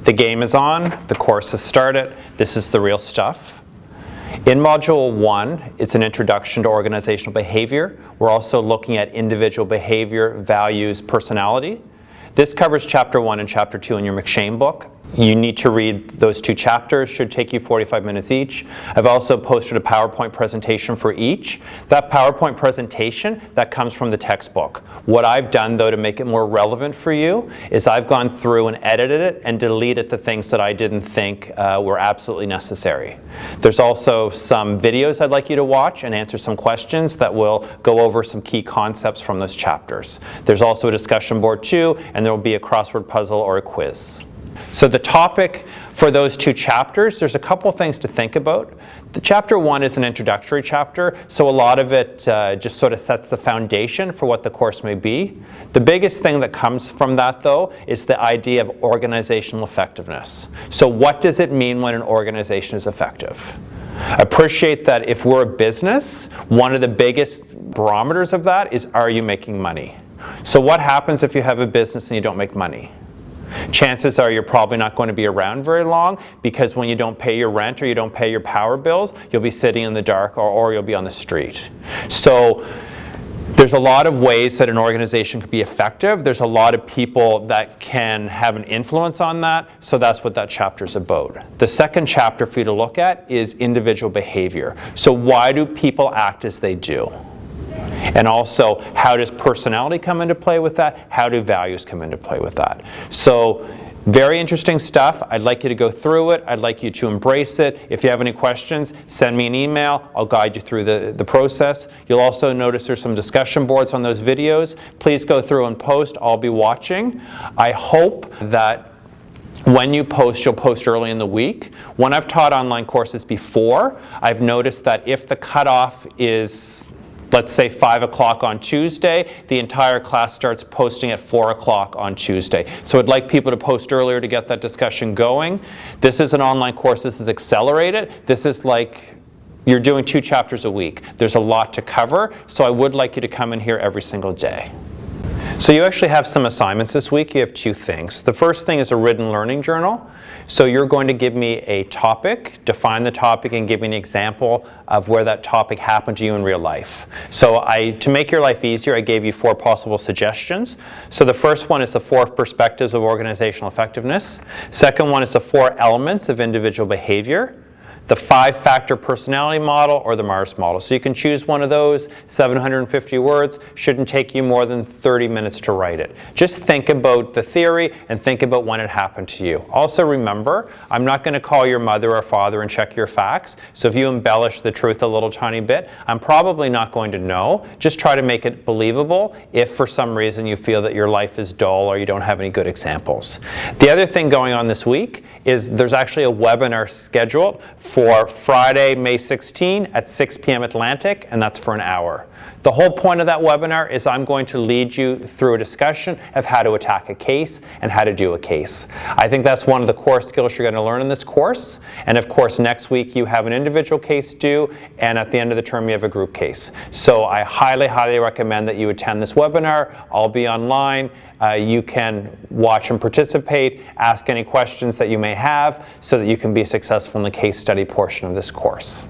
The game is on, the course has started, this is the real stuff. In Module 1, it's an introduction to organizational behavior. We're also looking at individual behavior, values, personality. This covers Chapter 1 and Chapter 2 in your McShane book. You need to read those 2 chapters, should take you 45 minutes each. I've also posted a PowerPoint presentation for each. That PowerPoint presentation, that comes from the textbook. What I've done though to make it more relevant for you is I've gone through and edited it and deleted the things that I didn't think were absolutely necessary. There's also some videos I'd like you to watch and answer some questions that will go over some key concepts from those chapters. There's also a discussion board too, and there will be a crossword puzzle or a quiz. So the topic for those 2 chapters, there's a couple things to think about. The Chapter 1 is an introductory chapter, so a lot of it just sort of sets the foundation for what the course may be. The biggest thing that comes from that, though, is the idea of organizational effectiveness. So what does it mean when an organization is effective? Appreciate that if we're a business, one of the biggest barometers of that is, are you making money? So what happens if you have a business and you don't make money? Chances are you're probably not going to be around very long, because when you don't pay your rent or you don't pay your power bills, you'll be sitting in the dark or you'll be on the street. So there's a lot of ways that an organization can be effective. There's a lot of people that can have an influence on that, so that's what that chapter is about. The second chapter for you to look at is individual behavior. So why do people act as they do? And also, how does personality come into play with that? How do values come into play with that? So, very interesting stuff. I'd like you to go through it. I'd like you to embrace it. If you have any questions, send me an email. I'll guide you through the process. You'll also notice there's some discussion boards on those videos. Please go through and post. I'll be watching. I hope that when you post, you'll post early in the week. When I've taught online courses before, I've noticed that if the cutoff is, let's say 5 o'clock on Tuesday, the entire class starts posting at 4 o'clock on Tuesday. So I'd like people to post earlier to get that discussion going. This is an online course. This is accelerated. This is like you're doing 2 chapters a week. There's a lot to cover, so I would like you to come in here every single day. So you actually have some assignments this week. You have 2 things. The first thing is a written learning journal. So you're going to give me a topic, define the topic, and give me an example of where that topic happened to you in real life. So to make your life easier, I gave you 4 possible suggestions. So the first one is the 4 perspectives of organizational effectiveness. Second one is the 4 elements of individual behavior. The 5-factor personality model, or the Mars model. So you can choose one of those. 750 words, shouldn't take you more than 30 minutes to write it. Just think about the theory and think about when it happened to you. Also remember, I'm not going to call your mother or father and check your facts. So if you embellish the truth a little tiny bit, I'm probably not going to know. Just try to make it believable if for some reason you feel that your life is dull or you don't have any good examples. The other thing going on this week is there's actually a webinar scheduled for Friday, May 16 at 6 p.m. Atlantic, and that's for an hour. The whole point of that webinar is I'm going to lead you through a discussion of how to attack a case and how to do a case. I think that's one of the core skills you're going to learn in this course. And of course, next week you have an individual case due, and at the end of the term you have a group case. So I highly, highly recommend that you attend this webinar. I'll be online. You can watch and participate, ask any questions that you may have so that you can be successful in the case study portion of this course.